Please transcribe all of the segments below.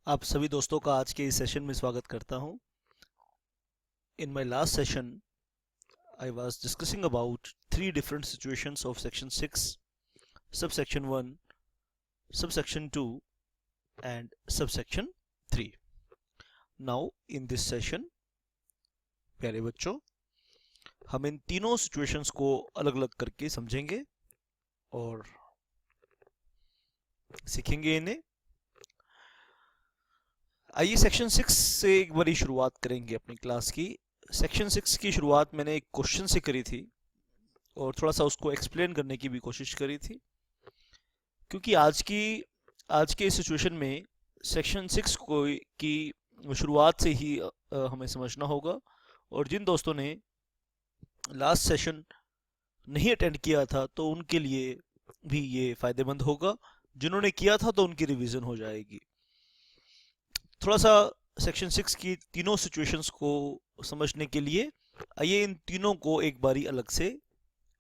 आप सभी दोस्तों का आज के इस सेशन में स्वागत करता हूं। In my last session, I was discussing about three different situations of section 6, subsection 1, subsection 2 and subsection 3. Now in this session, प्यारे बच्चों, हम इन तीनों situations को अलग-अलग करके समझेंगे और सीखेंगे इन्हें। आइए सेक्शन 6 से एक बारी शुरुआत करेंगे अपनी क्लास की। सेक्शन 6 की शुरुआत मैंने एक क्वेश्चन से करी थी और थोड़ा सा उसको एक्सप्लेन करने की भी कोशिश करी थी, क्योंकि आज के सिचुएशन में सेक्शन 6 को की शुरुआत से ही हमें समझना होगा। और जिन दोस्तों ने लास्ट सेशन नहीं अटेंड किया था तो उनके लिए भी ये फ़ायदेमंद होगा, जिन्होंने किया था तो उनकी रिवीजन हो जाएगी। थोड़ा सा सेक्शन 6 की तीनों सिचुएशंस को समझने के लिए आइए इन तीनों को एक बारी अलग से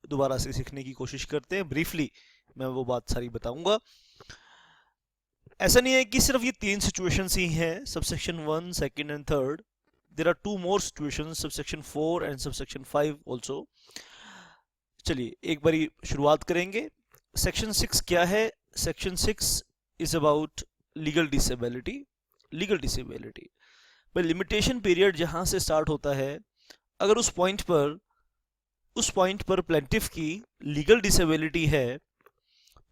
दोबारा से सीखने की कोशिश करते हैं। ब्रीफली मैं वो बात सारी बताऊंगा। ऐसा नहीं है कि सिर्फ ये तीन सिचुएशंस ही हैं, subsection 1, second and third. There are two more situations, subsection 4 and subsection 5 also. चलिए एक बारी शुरुआत करेंगे। सेक्शन 6 क्या है? Section 6 is about legal disability. Legal disability भाई, लिमिटेशन पीरियड जहां से स्टार्ट होता है, अगर उस पॉइंट पर प्लेंटिफ की लीगल डिसेबिलिटी है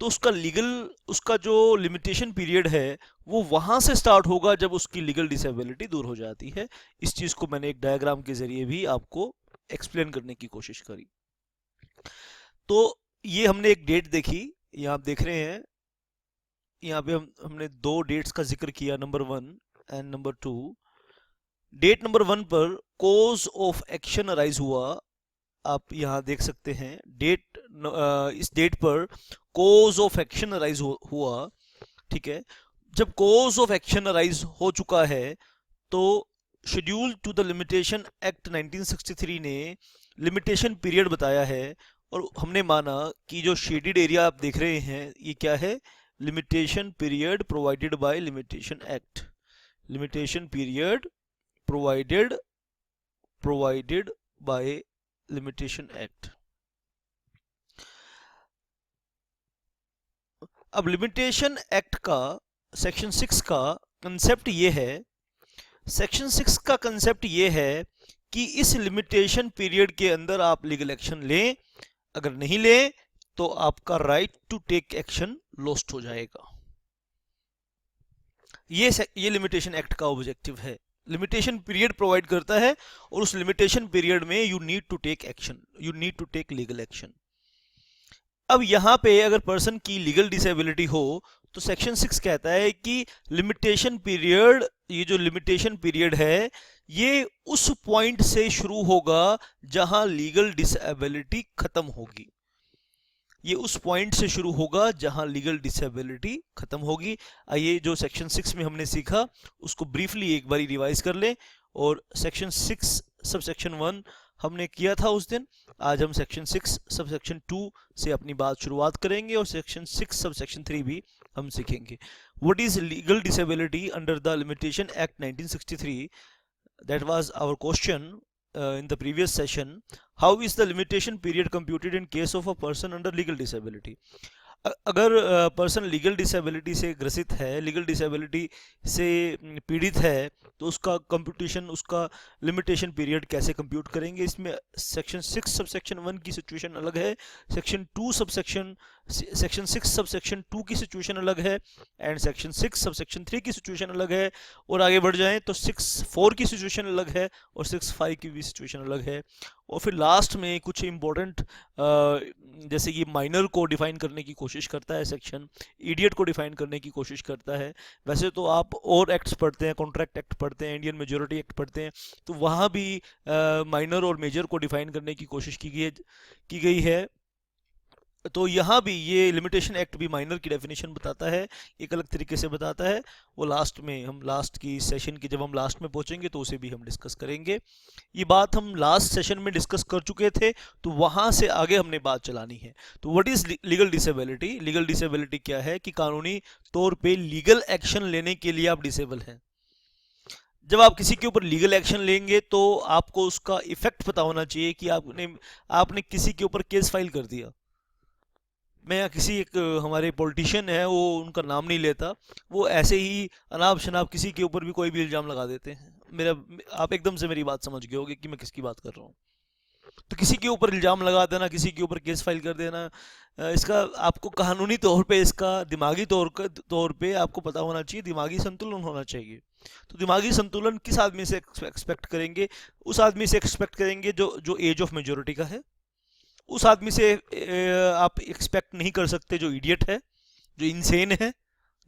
तो उसका जो लिमिटेशन पीरियड है वो वहां से स्टार्ट होगा जब उसकी लीगल डिसेबिलिटी दूर हो जाती है। इस चीज को मैंने एक डायग्राम के जरिए भी आपको एक्सप्लेन करने की कोशिश करी। तो ये हमने एक डेट देखी, यहाँ आप देख रहे हैं, यहाँ पे हमने दो डेट्स का जिक्र किया, number 1 and number 2। Date number 1 पर कोज ऑफ एक्शन अराइज हुआ, आप यहाँ देख सकते हैं। इस डेट पर कोज ऑफ एक्शन अराइज हुआ, ठीक है। जब कोज ऑफ एक्शन अराइज हो चुका है तो schedule to the limitation act 1963 ने लिमिटेशन पीरियड बताया है, और हमने माना कि जो शेडेड एरिया आप देख रहे हैं ये क्या है? Limitation period provided by limitation act. Limitation period provided by limitation act. अब लिमिटेशन एक्ट का सेक्शन 6 का कंसेप्ट ये है, सेक्शन 6 का कंसेप्ट ये है कि इस लिमिटेशन पीरियड के अंदर आप लीगल एक्शन लें, अगर नहीं लें तो आपका right to take action lost हो जाएगा। ये लिमिटेशन एक्ट का ऑब्जेक्टिव है। लिमिटेशन पीरियड प्रोवाइड करता है और उस लिमिटेशन पीरियड में you need to take action, you need to take legal action. अब यहां पे अगर पर्सन की लीगल डिसेबिलिटी हो तो सेक्शन 6 कहता है कि लिमिटेशन पीरियड, ये जो लिमिटेशन पीरियड है ये उस पॉइंट से शुरू होगा जहां लीगल डिसेबिलिटी खत्म होगी। ये उस पॉइंट से शुरू होगा जहां लीगल डिसेबिलिटी खत्म होगी। आइए जो सेक्शन 6 में हमने सीखा उसको ब्रीफली एक बारी रिवाइज कर लें। और सेक्शन 6 सब सेक्शन 1 हमने किया था उस दिन। आज हम सेक्शन 6 सब सेक्शन 2 से अपनी बात शुरुआत करेंगे और सेक्शन 6 सब सेक्शन 3 भी हम सीखेंगे। What is legal disability under the limitation act 1963? That was our question in the previous session. How is the limitation period computed in case of a person under legal disability? अगर person legal disability से ग्रसित है, legal disability से पीड़ित है, तो उसका computation, उसका लिमिटेशन पीरियड कैसे कंप्यूट करेंगे? इसमें सेक्शन 6 सब सेक्शन 1 की सिचुएशन अलग है, सेक्शन 6 सब सेक्शन 2 की सिचुएशन अलग है, एंड सेक्शन 6 सब सेक्शन 3 की सिचुएशन अलग है। और आगे बढ़ जाएं तो 6(4) की सिचुएशन अलग है और 6(5) की भी सिचुएशन अलग है। और फिर लास्ट में कुछ इंपॉर्टेंट जैसे कि माइनर को डिफाइन करने की कोशिश करता है सेक्शन, इडियट को डिफाइन करने की कोशिश करता है। वैसे तो आप और एक्ट्स पढ़ते हैं, कॉन्ट्रैक्ट एक्ट पढ़ते हैं, इंडियन मेजोरिटी एक्ट पढ़ते हैं, तो वहाँ भी माइनर और मेजर को डिफाइन करने की कोशिश की गई है। तो यहाँ भी ये लिमिटेशन एक्ट भी माइनर की डेफिनेशन बताता है, एक अलग तरीके से बताता है। वो लास्ट में, हम लास्ट की सेशन की जब हम लास्ट में पहुंचेंगे तो उसे भी हम डिस्कस करेंगे। ये बात हम लास्ट सेशन में डिस्कस कर चुके थे, तो वहाँ से आगे हमने बात चलानी है। तो what is legal disability? Legal disability क्या है कि कानूनी तौर पे लीगल एक्शन लेने के लिए आप डिसेबल हैं। जब आप किसी के ऊपर लीगल एक्शन लेंगे तो आपको उसका इफेक्ट पता होना चाहिए कि आपने किसी के ऊपर केस फाइल कर दिया। मैं किसी एक हमारे पॉलिटिशियन है, वो उनका नाम नहीं लेता, वो ऐसे ही अनाप शनाप किसी के ऊपर भी कोई भी इल्ज़ाम लगा देते हैं। मेरा आप एकदम से मेरी बात समझ गए होगे कि मैं किसकी बात कर रहा हूँ। तो किसी के ऊपर इल्ज़ाम लगा देना, किसी के ऊपर केस फाइल कर देना, इसका आपको कानूनी तौर पे, इसका दिमागी तौर पे आपको पता होना चाहिए, दिमागी संतुलन होना चाहिए। तो दिमागी संतुलन किस आदमी से एक्सपेक्ट करेंगे? उस आदमी से एक्सपेक्ट करेंगे जो जो एज ऑफ मेजोरिटी का है। उस आदमी से आप एक्सपेक्ट नहीं कर सकते जो इडियट है, जो इंसेन है,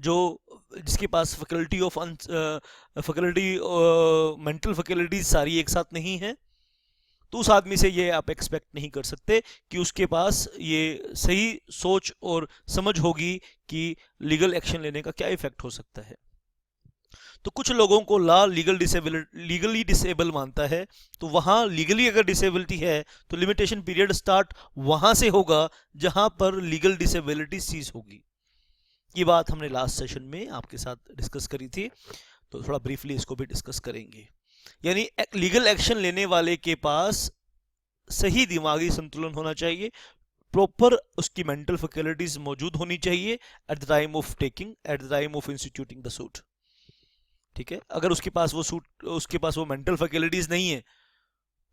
जो जिसके पास फैकल्टी मेंटल फैकल्टीज सारी एक साथ नहीं है। तो उस आदमी से ये आप एक्सपेक्ट नहीं कर सकते कि उसके पास ये सही सोच और समझ होगी कि लीगल एक्शन लेने का क्या इफेक्ट हो सकता है। तो कुछ लोगों को लॉ लीगली डिसेबल मानता है, तो वहाँ लीगली अगर डिसेबिलिटी है तो लिमिटेशन पीरियड स्टार्ट वहाँ से होगा जहाँ पर लीगल डिसेबिलिटी सीज होगी। ये बात हमने लास्ट सेशन में आपके साथ डिस्कस करी थी, तो थोड़ा ब्रीफली इसको भी डिस्कस करेंगे। यानी लीगल एक्शन लेने वाले के पास सही दिमागी संतुलन होना चाहिए, प्रॉपर उसकी मेंटल फैकल्टीज मौजूद होनी चाहिए eight the time of instituting the suit. ठीक है, अगर उसके पास वो मेंटल फैकल्टीज नहीं है,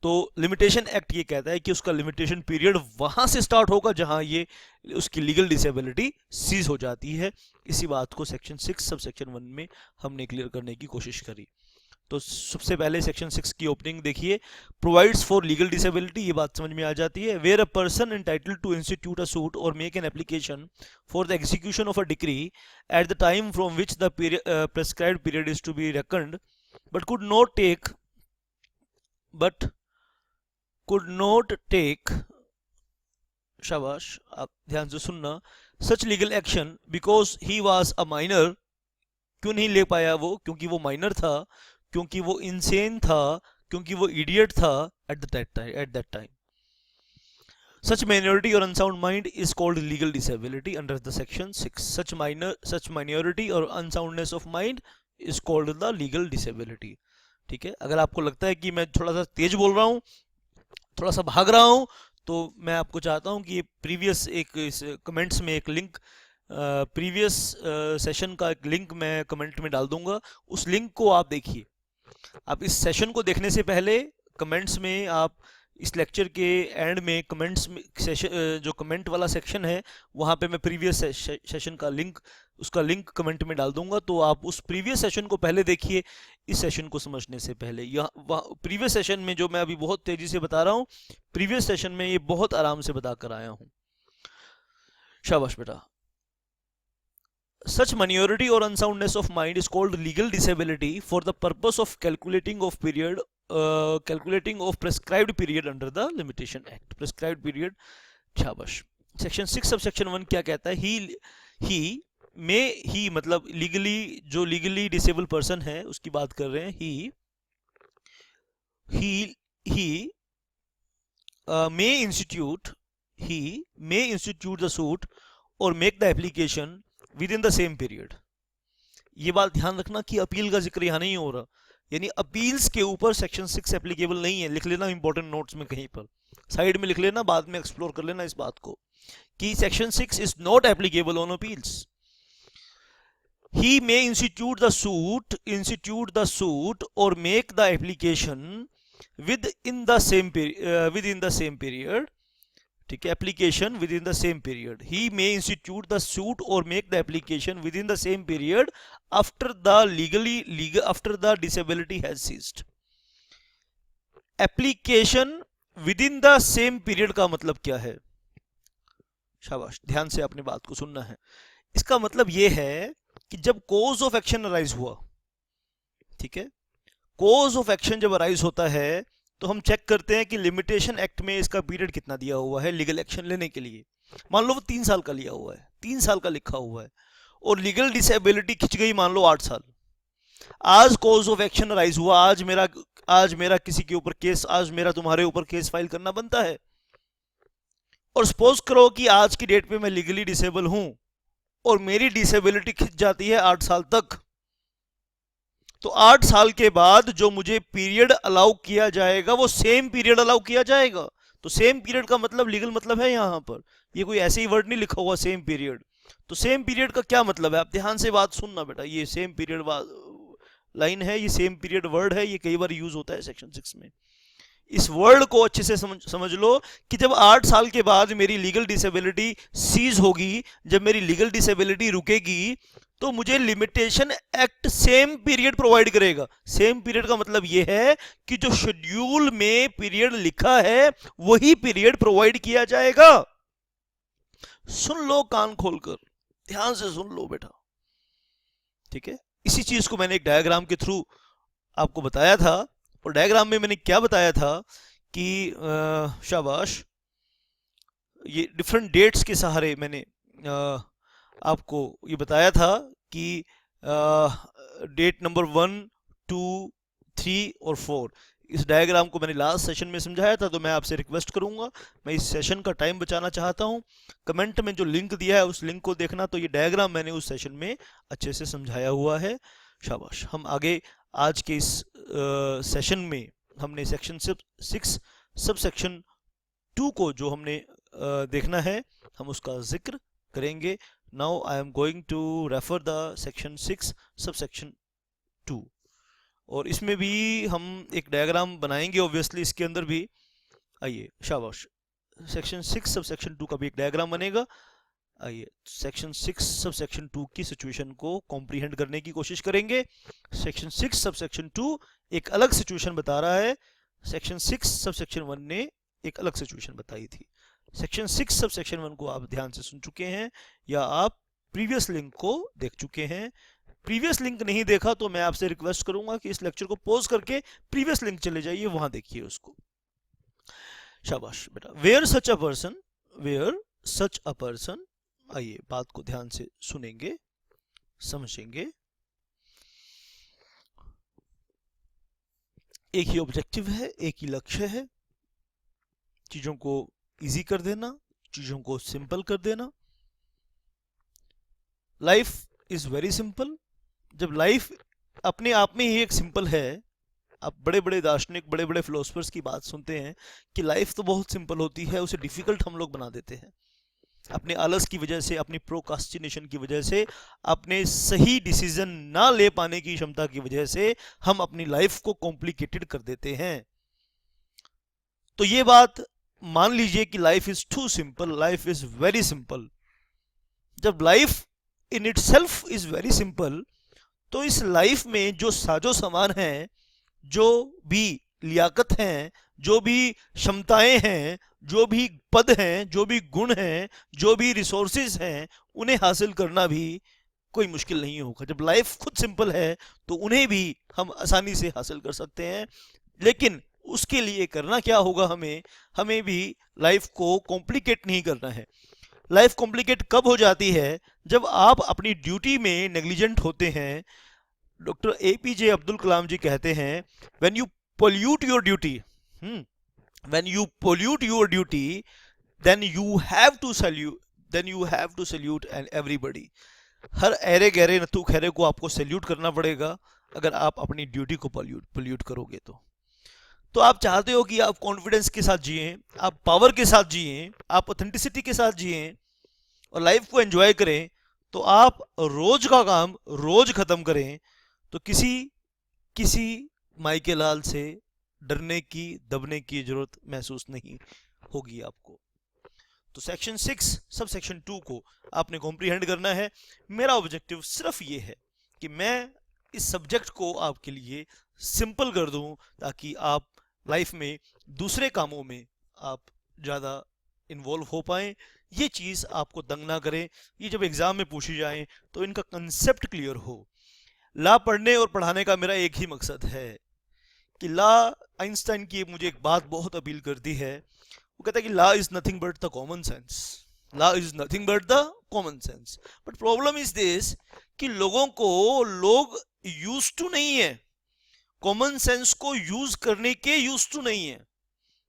तो लिमिटेशन एक्ट ये कहता है कि उसका लिमिटेशन पीरियड वहां से स्टार्ट होगा जहां ये उसकी लीगल डिसेबिलिटी सीज हो जाती है। इसी बात को सेक्शन 6 सब सेक्शन 1 में हमने क्लियर करने की कोशिश करी। तो सबसे पहले सेक्शन 6 की ओपनिंग देखिए। प्रोवाइड्स फॉर लीगल डिसेबिलिटी, ये बात समझ में आ जाती है। Where a person entitled to institute a suit or make an application for the execution of a decree at the time from which the prescribed period is to be reckoned but could not take, शाबाश, आप ध्यान से सुनना, such legal action because he was a minor. क्यों नहीं ले पाया वो? क्योंकि वो माइनर था, क्योंकि वो इंसेन था, क्योंकि वो इडियट था at that time. Such minority or unsound mind is called legal disability under the section 6। Such minority or unsoundness of mind is called the legal disability. ठीक है, अगर आपको लगता है कि मैं थोड़ा सा तेज बोल रहा हूँ, थोड़ा सा भाग रहा हूँ, तो मैं आपको चाहता हूँ कि ये प्रीवियस कमेंट्स में एक लिंक, प्रीवियस सेशन का एक लिंक मैं कमेंट में डाल दूंगा, उस लिंक को आप देखिए। आप इस सेशन को देखने से पहले कमेंट्स में, आप इस लेक्चर के एंड में कमेंट्स में जो कमेंट वाला सेक्शन है, वहाँ पे मैं प्रीवियस सेशन का लिंक, उसका लिंक कमेंट में डाल दूंगा। तो आप उस प्रीवियस सेशन को पहले देखिए इस सेशन को समझने से पहले। यहाँ प्रीवियस सेशन में जो मैं अभी बहुत तेजी से बता रहा हूँ, प्रीवियस सेशन में ये बहुत आराम से बता कर आया हूँ। शाबाश बेटा। Such minority or unsoundness of mind is called legal disability for the purpose of calculating of prescribed period under the Limitation Act. Prescribed period, शाबाश। सेक्शन 6 सब सेक्शन 1 क्या कहता है? ही मतलब जो लीगली डिसेबल पर्सन है उसकी बात कर रहे हैं। ही may institute the suit or make the application with in the same period. ये बात ध्यान रखना कि अपील का जिक्र यहाँ नहीं हो रहा, यानी अपील्स के ऊपर सेक्शन 6 एप्लीकेबल नहीं है। लिख लेना इंपॉर्टेंट नोट्स में, कहीं पर साइड में लिख लेना, बाद में एक्सप्लोर कर लेना इस बात को कि section 6 is not applicable on appeals. He may institute the suit or make the application within the same period. ठीक है, application within the same period. He may institute the suit or make the application within the same period after the disability has ceased. Application within the same period का मतलब क्या है? शाबाश, ध्यान से अपनी बात को सुनना है। इसका मतलब यह है कि जब कॉज ऑफ एक्शन अराइज हुआ, ठीक है, कॉज ऑफ एक्शन जब अराइज होता है तो हम चेक करते हैं कि लिमिटेशन एक्ट में इसका पीरियड कितना दिया हुआ है लीगल एक्शन लेने के लिए। मान लो वो 3 साल का लिया हुआ है, 3 साल का लिखा हुआ है, और लीगल डिसेबिलिटी खिंच गई मान लो 8 साल। आज कॉज ऑफ एक्शन राइज हुआ, आज मेरा किसी के ऊपर केस, आज मेरा तुम्हारे ऊपर केस फाइल करना बनता है। और सपोज करो कि आज की डेट पे मैं लीगली डिसेबल हूं और मेरी डिसेबिलिटी खिंच जाती है 8 साल तक, तो 8 साल के बाद जो मुझे पीरियड अलाउ किया जाएगा वो सेम पीरियड अलाउ किया जाएगा। तो सेम पीरियड का मतलब लीगल मतलब है यहां पर, ये कोई ऐसे ही वर्ड नहीं लिखा हुआ सेम पीरियड। तो सेम पीरियड का क्या मतलब है, आप ध्यान से बात सुनना बेटा, ये सेम पीरियड लाइन है, ये सेम पीरियड वर्ड है, ये कई बार यूज होता है सेक्शन 6 में। इस वर्ड को अच्छे से समझ लो कि जब 8 साल के बाद मेरी लीगल डिसेबिलिटी सीज होगी, जब मेरी लीगल डिसेबिलिटी रुकेगी, तो मुझे limitation act same period provide करेगा। सेम पीरियड का मतलब यह है कि जो शेड्यूल में पीरियड लिखा है वही पीरियड प्रोवाइड किया जाएगा। सुन लो कान खोलकर, ध्यान से सुन लो बेटा, ठीक है। इसी चीज को मैंने एक डायग्राम के थ्रू आपको बताया था, और डायग्राम में मैंने क्या बताया था कि शाबाश, ये डिफरेंट डेट्स के सहारे मैंने आपको ये बताया था कि डेट नंबर 1, 2, 3 और 4, इस डायग्राम को मैंने लास्ट सेशन में समझाया था। तो मैं आपसे रिक्वेस्ट करूंगा, मैं इस सेशन का टाइम बचाना चाहता हूं, कमेंट में जो लिंक दिया है उस लिंक को देखना। तो ये डायग्राम मैंने उस सेशन में अच्छे से समझाया हुआ है। शाबाश। हम आगे आज के इस सेशन में हमने सेक्शन 6 सब सेक्शन 2 को जो हमने देखना है, हम उसका जिक्र करेंगे। Now I am going to refer the section 6 sub section 2, और इसमें भी हम एक डायग्राम बनाएंगे ऑब्वियसली, इसके अंदर भी। आइए, शाबाश, सेक्शन 6 सब सेक्शन 2 का भी एक डायग्राम बनेगा। आइए सेक्शन 6 सब सेक्शन 2 की सिचुएशन को कॉम्प्रीहेंड करने की कोशिश करेंगे। सेक्शन 6 सब सेक्शन 2 एक अलग सिचुएशन बता रहा है, सेक्शन 6 सब सेक्शन 1 ने एक अलग सिचुएशन बताई थी। सेक्शन 6 सब सेक्शन 1 को आप ध्यान से सुन चुके हैं या आप प्रीवियस लिंक को देख चुके हैं। प्रीवियस लिंक नहीं देखा तो मैं आपसे रिक्वेस्ट करूंगा कि इस लेक्चर को पॉज करके प्रीवियस लिंक चले जाइए, वहां देखिए उसको। शाबाश बेटा। वेयर सच अ पर्सन, आइए बात को ध्यान से सुनेंगे, समझेंगे। एक ही ऑब्जेक्टिव है, एक ही लक्ष्य है, चीजों को इजी कर देना, चीजों को सिंपल कर देना। Life is very simple. जब लाइफ अपने आप में ही एक सिंपल है, आप बड़े बड़े दार्शनिक, बड़े बड़े फिलोसफर्स की बात सुनते हैं कि लाइफ तो बहुत सिंपल होती है, उसे डिफिकल्ट हम लोग बना देते हैं अपने आलस की वजह से, अपनी प्रोकास्टिनेशन की वजह से, अपने सही डिसीजन ना ले पाने की क्षमता की वजह से हम अपनी लाइफ को कॉम्प्लिकेटेड कर देते हैं। तो ये बात मान लीजिए कि life is too simple, life is very simple. जब life in itself is very simple, तो इस लाइफ में जो साजो सामान है, जो भी लियाकत हैं, जो भी क्षमताएं हैं, जो भी पद हैं, जो भी गुण हैं, जो भी रिसोर्सेज हैं, उन्हें हासिल करना भी कोई मुश्किल नहीं होगा। जब लाइफ खुद सिंपल है तो उन्हें भी हम आसानी से हासिल कर सकते हैं। लेकिन उसके लिए करना क्या होगा, हमें भी लाइफ को कॉम्प्लिकेट नहीं करना है। लाइफ कॉम्प्लिकेट कब हो जाती है, जब आप अपनी ड्यूटी में नेग्लिजेंट होते हैं। डॉक्टर APJ अब्दुल कलाम जी कहते हैं, when you pollute your duty, when you pollute your duty, then you have to salute and everybody। Her array गहरे नथु खैरे को आपको सैल्यूट करना पड़ेगा अगर आप अपनी ड्यूटी को पोल्यूट करोगे। तो आप चाहते हो कि आप कॉन्फिडेंस के साथ जिएं, आप पावर के साथ जिएं, आप ऑथेंटिसिटी के साथ जिएं और लाइफ को एंजॉय करें, तो आप रोज का काम रोज खत्म करें। तो किसी माइके लाल से डरने की, दबने की जरूरत महसूस नहीं होगी आपको। तो सेक्शन 6 सब सेक्शन 2 को आपने कॉम्प्रीहेंड करना है। मेरा ऑब्जेक्टिव सिर्फ ये है कि मैं इस सब्जेक्ट को आपके लिए सिंपल कर दूं, ताकि आप लाइफ में दूसरे कामों में आप ज़्यादा इन्वॉल्व हो पाएं। ये चीज़ आपको तंग ना करे, ये जब एग्ज़ाम में पूछी जाए तो इनका कंसेप्ट क्लियर हो। ला पढ़ने और पढ़ाने का मेरा एक ही मकसद है कि ला, आइंस्टाइन की मुझे एक बात बहुत अपील करती है, वो कहता है कि law is nothing but the common sense. Law is nothing but the common sense. But problem is this कि लोग यूज टू नहीं है, कॉमन सेंस को यूज करने के यूज टू नहीं है।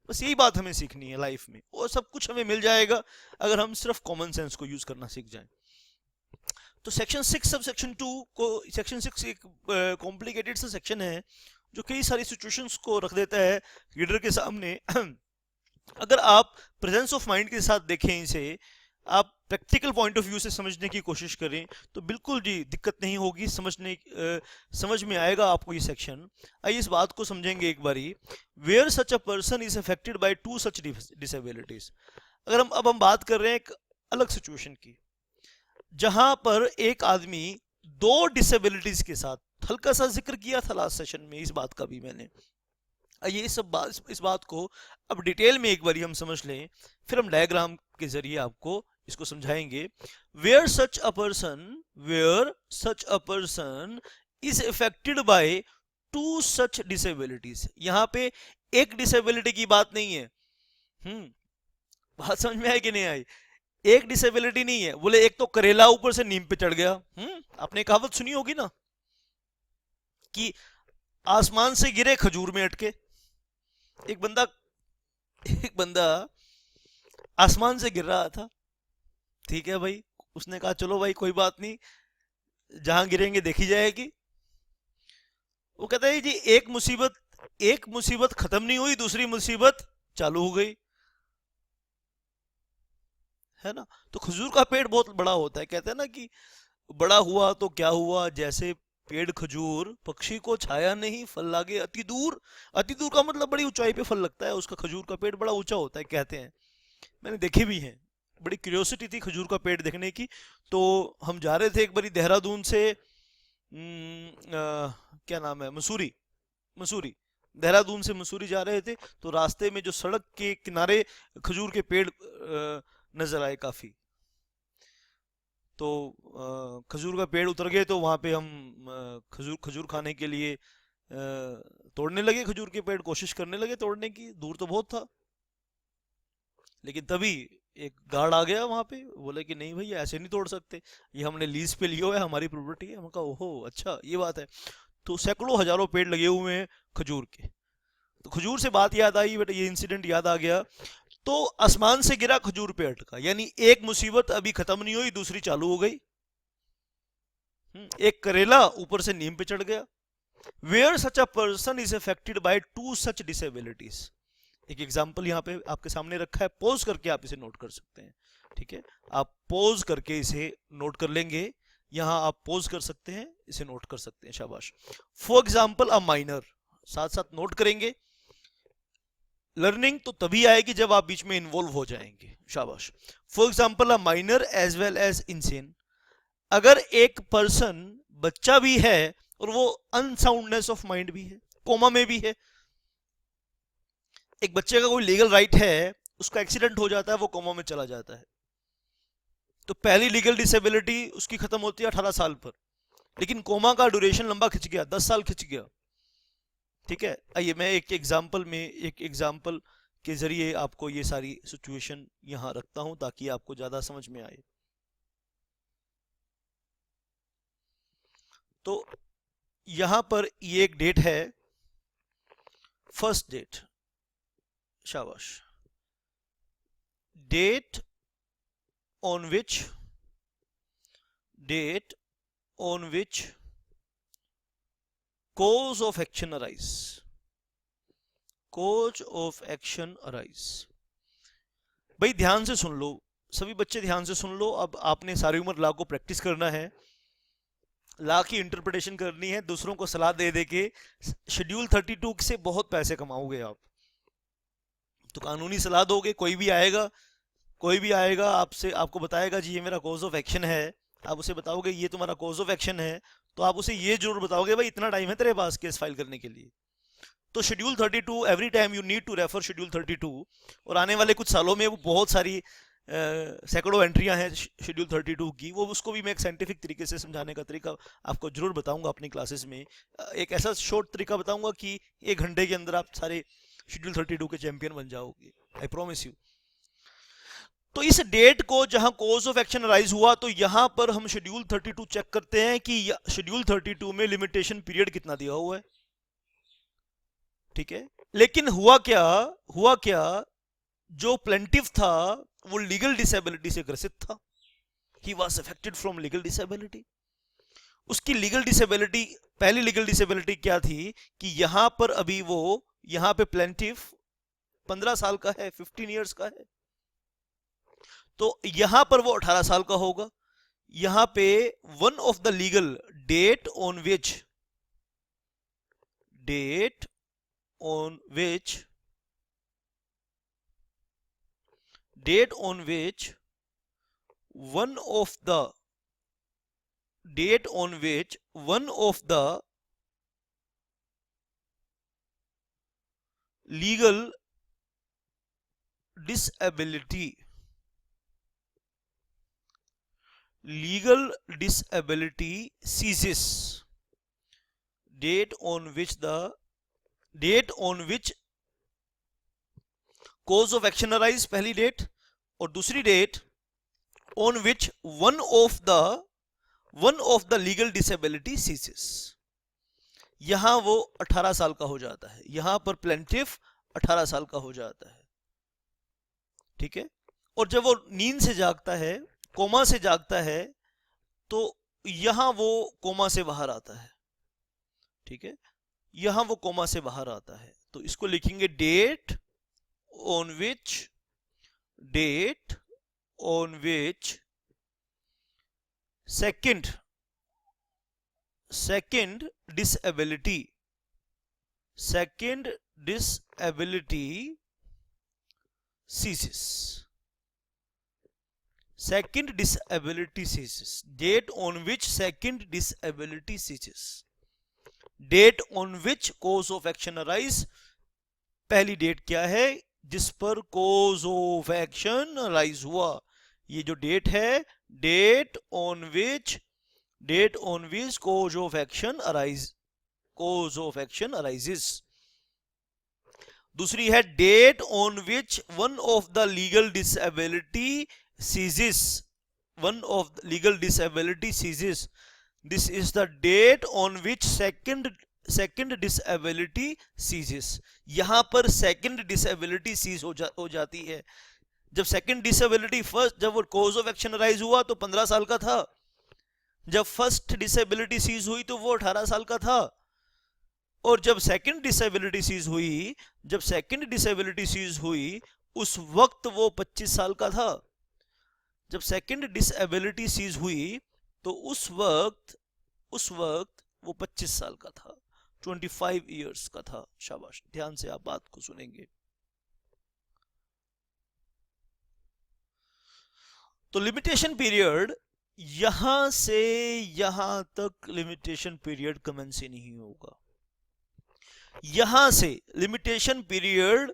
बस यही बात हमें सीखनी है लाइफ में, और सब कुछ हमें मिल जाएगा अगर हम सिर्फ कॉमन सेंस को यूज करना सीख जाएं। तो सेक्शन 6 सब सेक्शन 2 को, सेक्शन 6 एक कॉम्प्लिकेटेड सा सेक्शन है जो कई सारी सिचुएशंस को रख देता है रीडर के सामने। अगर आप प्रेजेंस ऑफ माइंड के साथ देखें इसे, आप प्रैक्टिकल पॉइंट ऑफ व्यू से समझने की कोशिश करें तो बिल्कुल जी दिक्कत नहीं होगी, समझ में आएगा आपको ये सेक्शन। आइए इस बात को समझेंगे एक बारी। Where such a person is affected by two such disabilities. अगर हम बात कर रहे हैं एक अलग सिचुएशन की, जहां पर एक आदमी दो डिसेबिलिटीज के साथ, हल्का सा जिक्र किया था लास्ट सेशन में इस बात का भी मैंने। आइए इस बात को अब डिटेल में एक बारी हम समझ लें, फिर हम डायग्राम के जरिए आपको इसको समझाएंगे। Where such a person is affected by two such disabilities. यहां पे एक डिसेबिलिटी की बात नहीं है। बात समझ में आई कि नहीं आई? एक डिसेबिलिटी नहीं है, बोले एक तो करेला ऊपर से नीम पे चढ़ गया। आपने कहावत सुनी होगी ना कि आसमान से गिरे खजूर में अटके। एक बंदा आसमान से गिर रहा था, ठीक है भाई, उसने कहा चलो भाई कोई बात नहीं, जहां गिरेंगे देखी जाएगी। वो कहता है जी एक मुसीबत खत्म नहीं हुई, दूसरी मुसीबत चालू हो गई, है ना। तो खजूर का पेड़ बहुत बड़ा होता है, कहते हैं ना कि बड़ा हुआ तो क्या हुआ, जैसे पेड़ खजूर, पक्षी को छाया नहीं, फल लागे अति दूर। अति दूर का मतलब बड़ी ऊंचाई पे फल लगता है उसका, खजूर का पेड़ बड़ा ऊंचा होता है कहते हैं, मैंने देखे भी हैं। बड़ी क्यूरियोसिटी थी खजूर का पेड़ देखने की। तो हम जा रहे थे एक बारी देहरादून से क्या नाम है, मसूरी, देहरादून से मसूरी जा रहे थे, तो रास्ते में जो सड़क के किनारे खजूर के पेड़ नजर आए काफी। तो खजूर का पेड़ उतर गए, तो वहां पे हम खजूर खाने के लिए तोड़ने लगे खजूर के पेड़, कोशिश करने लगे तोड़ने की, दूर तो बहुत था। लेकिन तभी एक गार्ड आ गया वहां पे, बोले कि नहीं भैया ऐसे नहीं तोड़ सकते, ये हमने लीज पे लिया हुआ है, हमारी प्रॉपर्टी है। हमने कहा ओहो अच्छा ये बात है। तो सैकड़ों हजारों पेड़ लगे हुए हैं खजूर के। तो खजूर से बात याद आई, बेटा ये इंसिडेंट याद आ गया। तो आसमान से गिरा खजूर पे अटका, यानी एक मुसीबत अभी खत्म नहीं हुई, दूसरी चालू हो गई। एक करेला ऊपर से नीम पे चढ़ गया। Where such a person is affected by two such disabilities. एक एग्जांपल यहाँ पे आपके सामने रखा है, पॉज करके आप इसे नोट कर सकते हैं, ठीक है। आप पॉज करके इसे नोट कर लेंगे, यहां आप पॉज कर सकते हैं, इसे नोट कर सकते हैं, शाबाश। फॉर एग्जाम्पल अ माइनर, साथ साथ नोट करेंगे। लर्निंग तो तभी आएगी जब आप बीच में इन्वॉल्व हो जाएंगे, शाबाश। For example a minor as well as insane. अगर एक पर्सन बच्चा भी है और वो अनसाउंडनेस ऑफ माइंड भी है, कोमा में भी है। एक बच्चे का कोई लीगल राइट है, उसका एक्सीडेंट हो जाता है, वो कोमा में चला जाता है, तो पहली लीगल डिसेबिलिटी उसकी खत्म होती है 18 साल पर, लेकिन कोमा का ड्यूरेशन लंबा खिंच गया, 10 साल खिंच गया, ठीक है। आइए मैं एक एग्जाम्पल के जरिए आपको ये सारी सिचुएशन यहां रखता हूं ताकि आपको ज्यादा समझ में आए। तो यहां पर ये एक डेट है, फर्स्ट डेट, शाबाश। Date on which cause of action arise, भाई ध्यान से सुन लो, सभी बच्चे ध्यान से सुन लो। अब आपने सारी उम्र लॉ को प्रैक्टिस करना है, लॉ की इंटरप्रिटेशन करनी है, दूसरों को सलाह दे दे के शेड्यूल 32 से बहुत पैसे कमाओगे आप। तो कानूनी सलाह दोगे, कोई भी आएगा आपको बताएगा जी ये मेरा कॉज ऑफ एक्शन है, आप उसे बताओगे ये तुम्हारा कॉज ऑफ एक्शन है, तो आप उसे ये जरूर बताओगे भाई इतना टाइम है तेरे पास केस फाइल करने के लिए। तो schedule 32, every time you need to refer schedule 32, और आने वाले कुछ सालों में वो बहुत सारी सैकड़ों एंट्रियां हैं शेड्यूल 32 की, वो उसको भी मैं एक साइंटिफिक तरीके से समझाने का तरीका आपको जरूर बताऊंगा अपनी क्लासेस में। एक ऐसा शॉर्ट तरीका बताऊंगा कि 1 घंटे के अंदर आप सारे शेड्यूल 32 के चैंपियन बन जाओगे, आई प्रॉमिस यू। तो इस डेट को जहां कोर्स ऑफ एक्शन अराइज हुआ, तो यहां पर हम शेड्यूल 32 चेक करते हैं कि शेड्यूल 32 में लिमिटेशन पीरियड कितना दिया हुआ है। ठीक है, लेकिन हुआ क्या, जो प्लेंटिफ था वो लीगल डिसेबिलिटी से ग्रसित था। He was affected from legal disability. उसकी लीगल डिसेबिलिटी, पहली लीगल डिसेबिलिटी क्या थी कि यहां पर अभी वो, यहां पे प्लेंटिफ 15 साल का है, 15 इयर्स का है, तो यहां पर वो 18 साल का होगा। यहां पे one of the legal date on which one of the legal disability ceases, date on which cause of action arise, पहली डेट, और दूसरी date on which one of the legal disability ceases। यहां वो 18 साल का हो जाता है, यहां पर प्लेंटिफ 18 साल का हो जाता है। ठीक है, और जब वो नींद से जागता है, कोमा से जागता है, तो यहां वो कोमा से बाहर आता है। ठीक है, यहां वो कोमा से बाहर आता है, तो इसको लिखेंगे date on which second disability ceases। second disability ceases, date on which second disability ceases, date on which cause of action arise। पहली डेट क्या है जिस पर cause of action arise हुआ, ये जो डेट है, date on which cause of action arises। दूसरी है date on which one of the legal disability ceases, this is the date on which second disability ceases। यहां पर सेकंड डिसेबिलिटी सीज हो जाती है। जब सेकंड डिसेबिलिटी फर्स्ट, जब वो कोज ऑफ एक्शन अराइज हुआ तो 15 साल का था, जब फर्स्ट डिसेबिलिटी सीज हुई तो वो 18 साल का था, और जब सेकंड डिसेबिलिटी सीज हुई उस वक्त वो 25 साल का था। जब सेकंड डिसेबिलिटी सीज हुई तो उस वक्त वो 25 साल का था, 25 इयर्स का था। शाबाश, ध्यान से आप बात को सुनेंगे। तो लिमिटेशन पीरियड, यहां से यहां तक लिमिटेशन पीरियड कमेंस ही नहीं होगा। यहां से लिमिटेशन पीरियड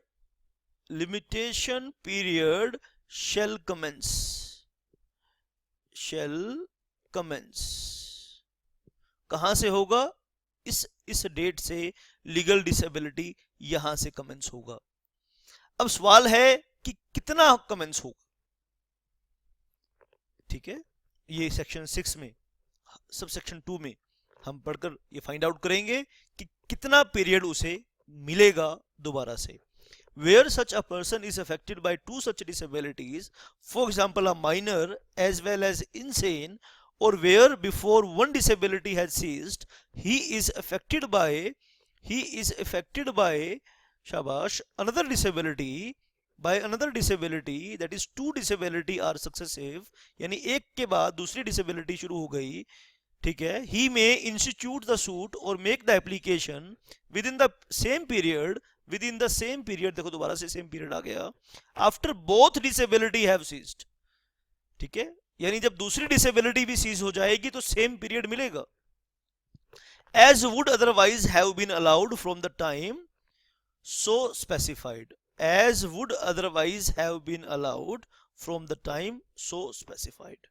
shall commence कहां से होगा? इस डेट से लीगल डिसेबिलिटी यहां से कमेंस होगा। अब सवाल है कि कितना कमेंस होगा। ठीक है, ये सेक्शन 6 में, सब सेक्शन 2 में हम पढ़कर ये फाइंड आउट करेंगे कि कितना पीरियड उसे मिलेगा दोबारा से। Where such a person is affected by two such disabilities, for example a minor as well as insane, or where before one disability has ceased, he is affected by shabash another disability, that is two disability are successive, यानी एक के बाद दूसरी disability शुरू हो गई। ठीक है, he may institute the suit or make the application within the same period, देखो दोबारा से सेम पीरियड आ गया, after both disability have ceased. ठीक है, यानी जब दूसरी डिसेबिलिटी भी सीज हो जाएगी तो सेम पीरियड मिलेगा। As would otherwise have been allowed from the time so specified, as would otherwise have been allowed from the time so specified.